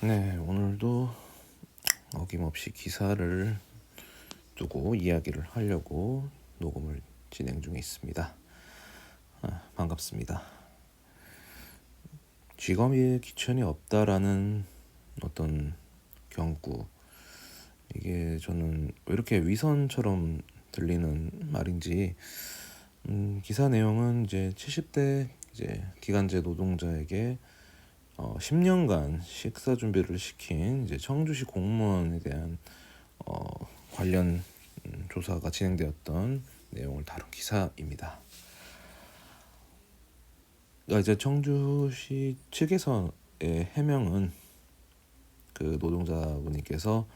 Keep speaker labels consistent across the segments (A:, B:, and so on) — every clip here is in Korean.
A: 네, 오늘도 어김없이 기사를 두고 이야기를 하려고 녹음을 진행 중에 있습니다. 반갑습니다. 직업에 귀천이 없다라는 어떤 경구, 이게 저는 왜 이렇게 위선처럼 들리는 말인지, 기사 내용은 이제 70대 이제 기간제 노동자에게 10년간 식사 준비를 시킨 이제 청주시 공무원에 대한 관련 조사가 진행되었던 내용을 다룬 기사입니다. 이제 청주시 측에서의 해명은 그 노동자분께서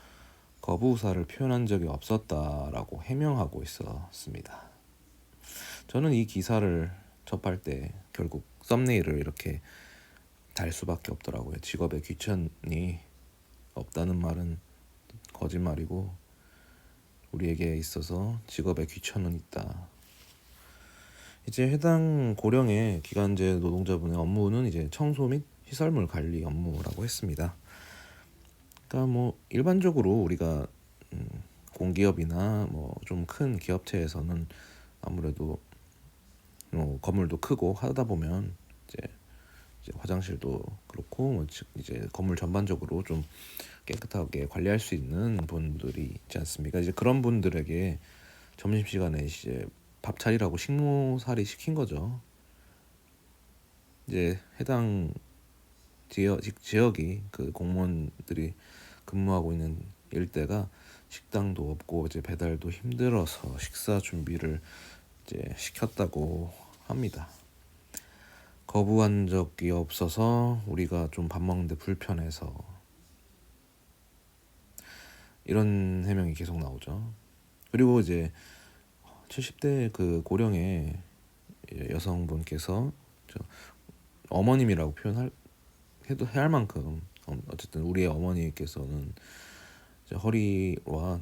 A: 거부 의사를 표현한 적이 없었다라고 해명하고 있었습니다. 저는 이 기사를 접할 때 결국 썸네일을 이렇게 달 수밖에 없더라고요. 직업에 귀천이 없다는 말은 거짓말이고 우리에게 있어서 직업에 귀천은 있다. 이제 해당 고령의 기간제 노동자분의 업무는 이제 청소 및 시설물 관리 업무라고 했습니다. 그러니까 뭐 일반적으로 우리가 공기업이나 뭐 좀 큰 기업체에서는 아무래도 건물도 크고 하다 보면 이제 화장실도 그렇고 뭐 이제 건물 전반적으로 좀 깨끗하게 관리할 수 있는 분들이 있지 않습니까? 이제 그런 분들에게 점심시간에 이제 밥 차리라고 식모살이 시킨 거죠. 이제 해당 지역이 그 공무원들이 근무하고 있는 일대가 식당도 없고 이제 배달도 힘들어서 식사 준비를 이제 시켰다고 합니다. 거부한 적이 없어서 우리가 좀 밥 먹는데 불편해서, 이런 해명이 계속 나오죠. 그리고 이제 70대 그 고령의 여성분께서 어머님이라고 해도 해야 할 만큼 어쨌든 우리의 어머니께서는 허리와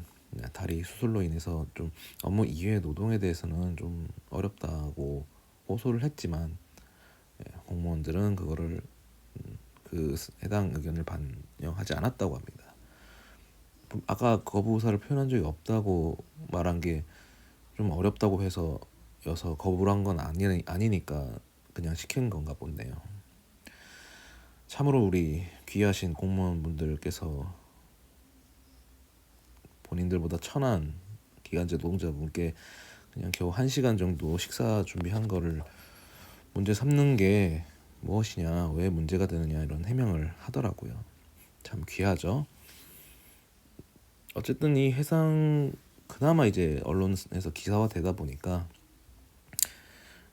A: 다리 수술로 인해서 좀 업무 이외의 노동에 대해서는 좀 어렵다고 호소를 했지만 공무원들은 그거를 그 해당 의견을 반영하지 않았다고 합니다. 아까 거부 의사를 표현한 적이 없다고 말한 게 좀 어렵다고 해서 거부를 한 건 아니니까 그냥 시킨 건가 보네요. 참으로 우리 귀하신 공무원분들께서 본인들보다 천한 기간제 노동자분께 그냥 겨우 1시간 정도 식사 준비한 거를 문제 삼는 게 무엇이냐, 왜 문제가 되느냐, 이런 해명을 하더라고요. 참 귀하죠. 어쨌든 이 해상 그나마 이제 언론에서 기사화되다 보니까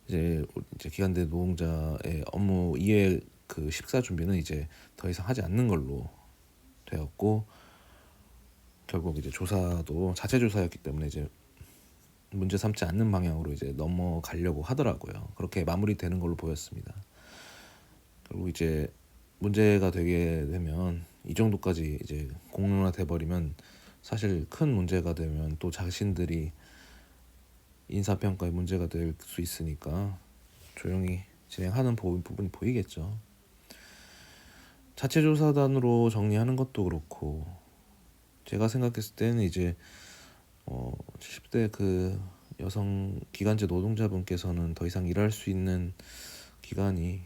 A: 이제 기간제 노동자의 업무 이외 그 식사 준비는 이제 더 이상 하지 않는 걸로 되었고, 결국 이제 조사도 자체 조사였기 때문에 이제 문제 삼지 않는 방향으로 이제 넘어가려고 하더라고요. 그렇게 마무리되는 걸로 보였습니다. 그리고 이제 문제가 되게 되면 이 정도까지 이제 공론화돼 버리면 사실 큰 문제가 되면 또 자신들이 인사평가에 문제가 될 수 있으니까 조용히 진행하는 부분이 보이겠죠. 자체 조사단으로 정리하는 것도 그렇고, 제가 생각했을 때는 이제 70대 그 여성 기간제 노동자분께서는 더 이상 일할 수 있는 기간이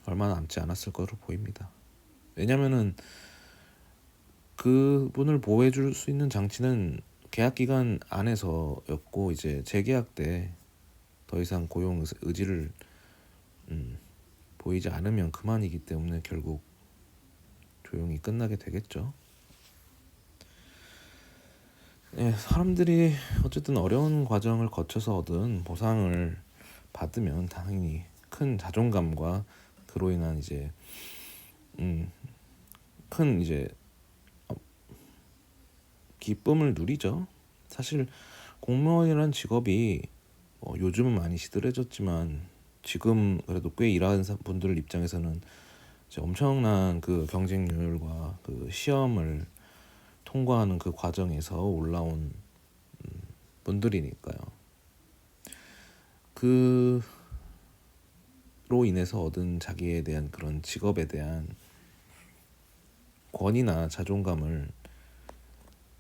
A: 얼마 남지 않았을 것으로 보입니다. 왜냐면은 그분을 보호해줄 수 있는 장치는 계약 기간 안에서였고, 이제 재계약 때 더 이상 고용 의지를 보이지 않으면 그만이기 때문에 결국 조용히 끝나게 되겠죠. 사람들이 어쨌든 어려운 과정을 거쳐서 얻은 보상을 받으면 당연히 큰 자존감과 그로 인한 이제 큰 이제 기쁨을 누리죠. 사실 공무원이라는 직업이 요즘은 많이 시들해졌지만 지금 그래도 꽤 일하는 분들 입장에서는 이제 엄청난 그 경쟁률과 그 시험을 통과하는 그 과정에서 올라온 분들이니까요. 그로 인해서 얻은 자기에 대한 그런 직업에 대한 권위나 자존감을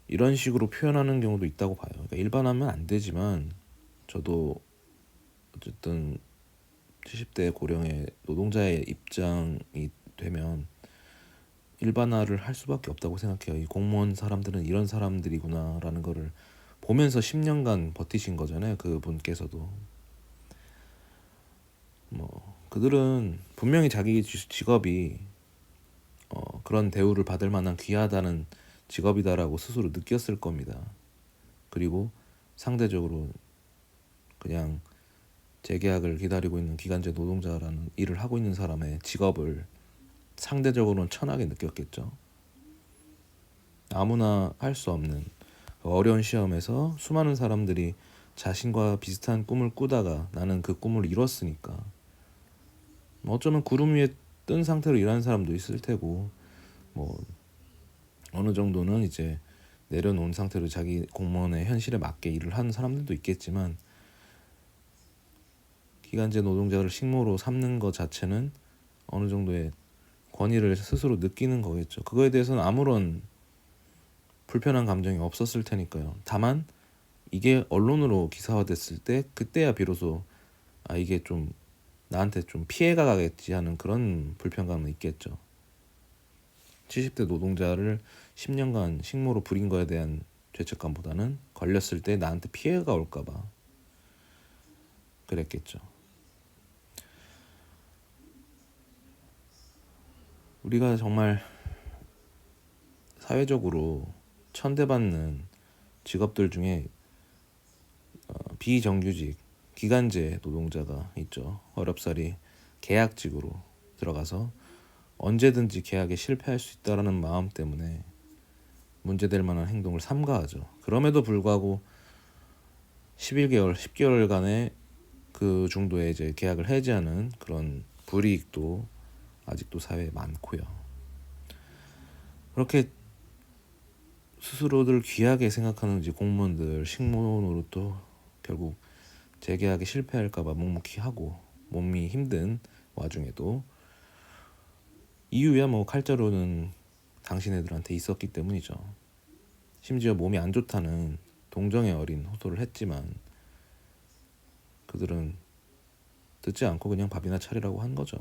A: 이런 식으로 표현하는 경우도 있다고 봐요. 그러니까 일반화하면 안 되지만 저도 어쨌든 70대 고령의 노동자의 입장이 되면 일반화를 할 수밖에 없다고 생각해요. 이 공무원 사람들은 이런 사람들이구나라는 거를 보면서 10년간 버티신 거잖아요. 그분께서도 그들은 분명히 자기 직업이 그런 대우를 받을 만한 귀하다는 직업이다라고 스스로 느꼈을 겁니다. 그리고 상대적으로 그냥 재계약을 기다리고 있는 기간제 노동자라는 일을 하고 있는 사람의 직업을 상대적으로는 천하게 느꼈겠죠. 아무나 할 수 없는 어려운 시험에서 수많은 사람들이 자신과 비슷한 꿈을 꾸다가 나는 그 꿈을 이뤘으니까 어쩌면 구름 위에 뜬 상태로 일하는 사람도 있을 테고 어느 정도는 이제 내려놓은 상태로 자기 공무원의 현실에 맞게 일을 하는 사람들도 있겠지만 기간제 노동자를 식모로 삼는 것 자체는 어느 정도의 권위를 스스로 느끼는 거겠죠. 그거에 대해서는 아무런 불편한 감정이 없었을 테니까요. 다만 이게 언론으로 기사화됐을 때 그때야 비로소 이게 좀 나한테 좀 피해가 가겠지 하는 그런 불편감은 있겠죠. 70대 노동자를 10년간 식모로 부린 거에 대한 죄책감보다는 걸렸을 때 나한테 피해가 올까봐 그랬겠죠. 우리가 정말 사회적으로 천대받는 직업들 중에 비정규직, 기간제 노동자가 있죠. 어렵사리 계약직으로 들어가서 언제든지 계약에 실패할 수 있다는 마음 때문에 문제될 만한 행동을 삼가하죠. 그럼에도 불구하고 11개월, 10개월간의 그 정도의 이제 계약을 해지하는 그런 불이익도 아직도 사회에 많고요. 그렇게 스스로들 귀하게 생각하는 이제 공무원들 식모 노릇도 결국 재계약에 실패할까봐 묵묵히 하고 몸이 힘든 와중에도 이유야 칼자루는 당신애들한테 있었기 때문이죠. 심지어 몸이 안 좋다는 동정의 어린 호소를 했지만 그들은 듣지 않고 그냥 밥이나 차리라고 한 거죠.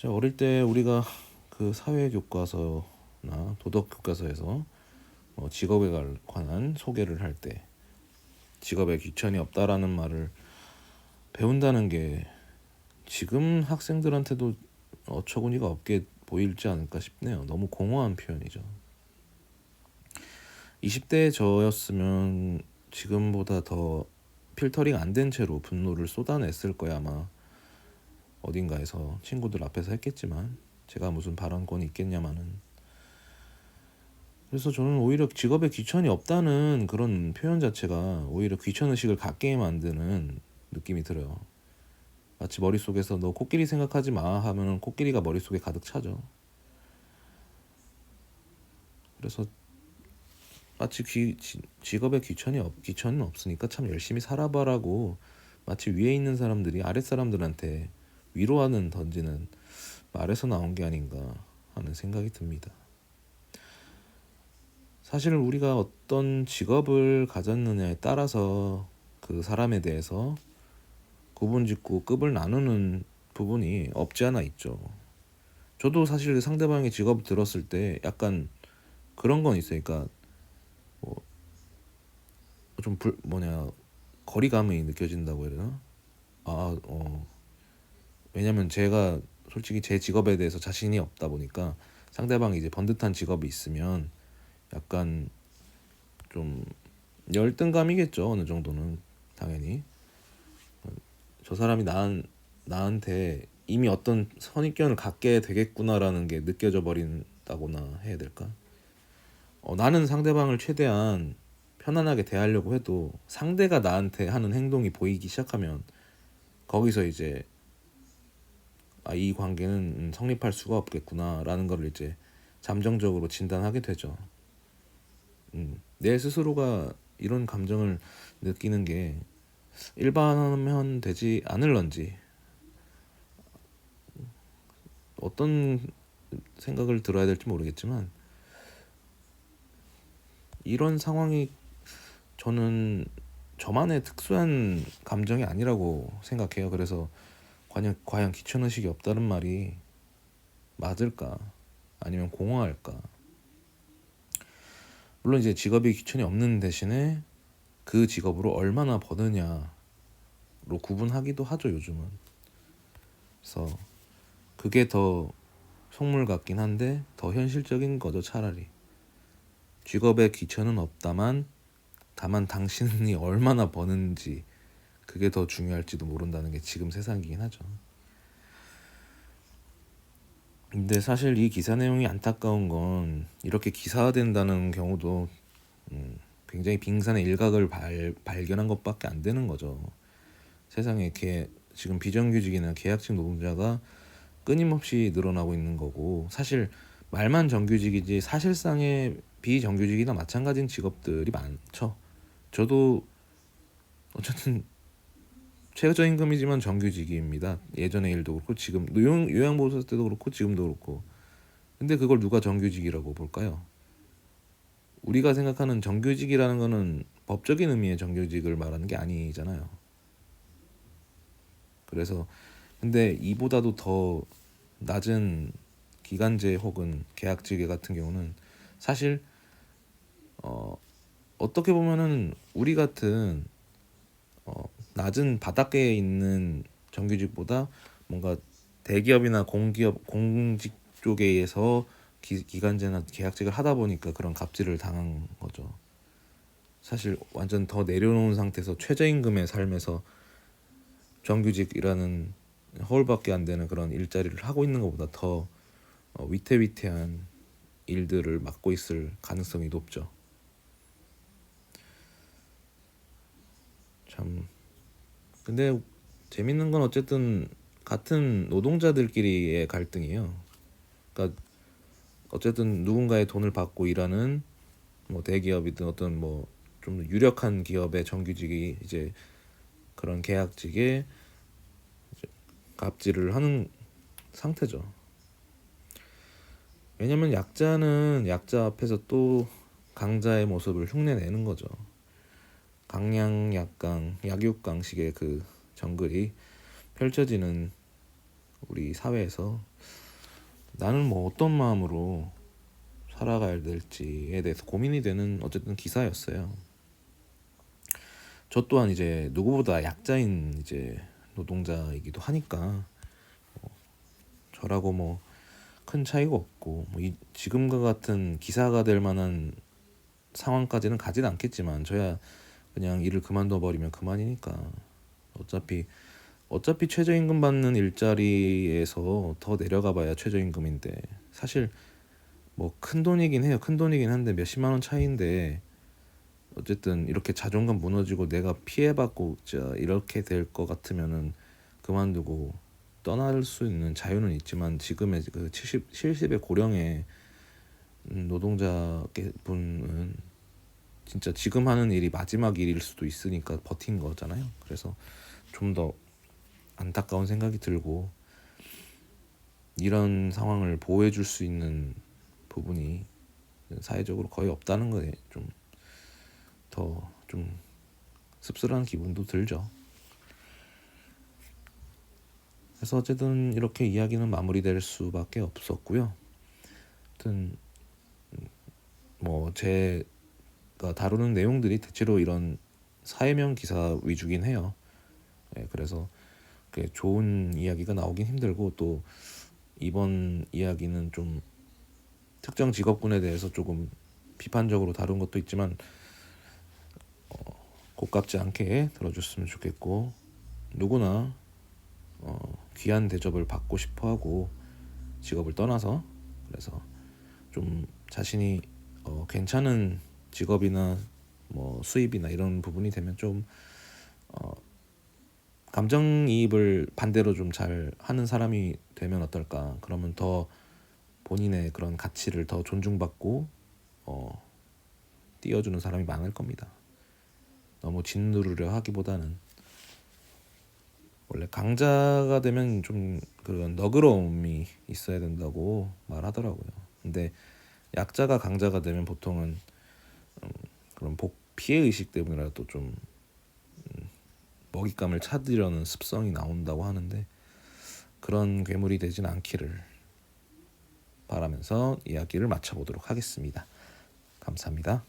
A: 어릴 때 우리가 그 사회교과서나 도덕교과서에서 직업에 관한 소개를 할 때 직업에 귀천이 없다라는 말을 배운다는 게 지금 학생들한테도 어처구니가 없게 보일지 않을까 싶네요. 너무 공허한 표현이죠. 20대 저였으면 지금보다 더 필터링 안 된 채로 분노를 쏟아냈을 거야. 아마 어딘가에서 친구들 앞에서 했겠지만 제가 무슨 발언권이 있겠냐마는. 그래서 저는 오히려 직업에 귀천이 없다는 그런 표현 자체가 오히려 귀천의식을 갖게 만드는 느낌이 들어요. 마치 머릿속에서 너 코끼리 생각하지 마 하면 코끼리가 머릿속에 가득 차죠. 그래서 마치 직업에 귀천은 없으니까 참 열심히 살아봐라고 마치 위에 있는 사람들이 아랫 사람들한테 위로하는 던지는 말에서 나온 게 아닌가 하는 생각이 듭니다. 사실 우리가 어떤 직업을 가졌느냐에 따라서 그 사람에 대해서 구분짓고 급을 나누는 부분이 없지 않아 있죠. 저도 사실 상대방의 직업을 들었을 때 약간 그런 건 있어요. 그러니까 좀 거리감이 느껴진다고 해야 되나? 왜냐면 제가 솔직히 제 직업에 대해서 자신이 없다 보니까 상대방이 이제 번듯한 직업이 있으면 약간 좀 열등감이겠죠. 어느 정도는 당연히 저 사람이 나한테 이미 어떤 선입견을 갖게 되겠구나라는 게 느껴져 버린다거나 해야 될까? 나는 상대방을 최대한 편안하게 대하려고 해도 상대가 나한테 하는 행동이 보이기 시작하면 거기서 이제 이 관계는 성립할 수가 없겠구나라는 걸 이제 잠정적으로 진단하게 되죠. 내 스스로가 이런 감정을 느끼는 게 일반화면 되지 않을런지 어떤 생각을 들어야 될지 모르겠지만 이런 상황이 저는 저만의 특수한 감정이 아니라고 생각해요. 그래서 과연 귀천의식이 없다는 말이 맞을까? 아니면 공허할까? 물론 이제 직업이 귀천이 없는 대신에 그 직업으로 얼마나 버느냐로 구분하기도 하죠, 요즘은. 그래서 그게 더 속물 같긴 한데 더 현실적인 거죠, 차라리. 직업에 귀천은 없다만 다만 당신이 얼마나 버는지 그게 더 중요할지도 모른다는 게 지금 세상이긴 하죠. 근데 사실 이 기사 내용이 안타까운 건 이렇게 기사화된다는 경우도 굉장히 빙산의 일각을 발견한 것밖에 안 되는 거죠. 세상에 지금 비정규직이나 계약직 노동자가 끊임없이 늘어나고 있는 거고, 사실 말만 정규직이지 사실상의 비정규직이나 마찬가지인 직업들이 많죠. 저도 어쨌든 최저임금이지만 정규직입니다. 예전의 일도 그렇고 지금 요양보호사 때도 그렇고 지금도 그렇고. 근데 그걸 누가 정규직이라고 볼까요? 우리가 생각하는 정규직이라는 거는 법적인 의미의 정규직을 말하는 게 아니잖아요. 그래서 근데 이보다도 더 낮은 기간제 혹은 계약직 같은 경우는 사실 어떻게 보면은 우리 같은 낮은 바닥계에 있는 정규직보다 뭔가 대기업이나 공기업 공직 쪽에서 기간제나 계약직을 하다 보니까 그런 갑질을 당한 거죠. 사실 완전 더 내려놓은 상태에서 최저임금의 삶에서 정규직이라는 허울밖에 안 되는 그런 일자리를 하고 있는 것보다 더 위태위태한 일들을 맡고 있을 가능성이 높죠. 참. 근데 재밌는 건 어쨌든 같은 노동자들끼리의 갈등이에요. 그러니까 어쨌든 누군가의 돈을 받고 일하는 뭐 대기업이든 어떤 뭐 좀 유력한 기업의 정규직이 이제 그런 계약직에 갑질을 하는 상태죠. 왜냐면 약자는 약자 앞에서 또 강자의 모습을 흉내내는 거죠. 강양 약강 약육강식의 그 정글이 펼쳐지는 우리 사회에서 나는 뭐 어떤 마음으로 살아가야 될지에 대해서 고민이 되는 어쨌든 기사였어요. 저 또한 이제 누구보다 약자인 이제 노동자이기도 하니까 저라고 뭐 큰 차이가 없고 뭐 지금과 같은 기사가 될 만한 상황까지는 가진 않겠지만 저야 그냥 일을 그만둬 버리면 그만이니까 어차피 최저임금 받는 일자리에서 더 내려가 봐야 최저임금인데 사실 뭐 큰 돈이긴 해요. 큰 돈이긴 한데 몇십만 원 차이인데 어쨌든 이렇게 자존감 무너지고 내가 피해받고 진짜 이렇게 될 것 같으면은 그만두고 떠날 수 있는 자유는 있지만 지금의 그 70의 고령의 노동자 분은 진짜 지금 하는 일이 마지막 일일 수도 있으니까 버틴 거잖아요. 그래서 좀 더 안타까운 생각이 들고 이런 상황을 보호해 줄 수 있는 부분이 사회적으로 거의 없다는 거에 좀 더 좀 씁쓸한 기분도 들죠. 그래서 어쨌든 이렇게 이야기는 마무리될 수밖에 없었고요. 하여튼 뭐 제가 다루는 내용들이 대체로 이런 사회명 기사 위주긴 해요. 네, 그래서 좋은 이야기가 나오긴 힘들고 또 이번 이야기는 좀 특정 직업군에 대해서 조금 비판적으로 다룬 것도 있지만 고깝지 않게 들어줬으면 좋겠고 누구나 귀한 대접을 받고 싶어하고 직업을 떠나서 그래서 좀 자신이 괜찮은 직업이나 뭐 수입이나 이런 부분이 되면 좀 감정이입을 반대로 좀 잘 하는 사람이 되면 어떨까. 그러면 더 본인의 그런 가치를 더 존중받고 띄워주는 사람이 많을 겁니다. 너무 짓누르려 하기보다는 원래 강자가 되면 좀 그런 너그러움이 있어야 된다고 말하더라고요. 근데 약자가 강자가 되면 보통은 그런 피해 의식 때문이라도 좀 먹잇감을 찾으려는 습성이 나온다고 하는데 그런 괴물이 되진 않기를 바라면서 이야기를 마쳐보도록 하겠습니다. 감사합니다.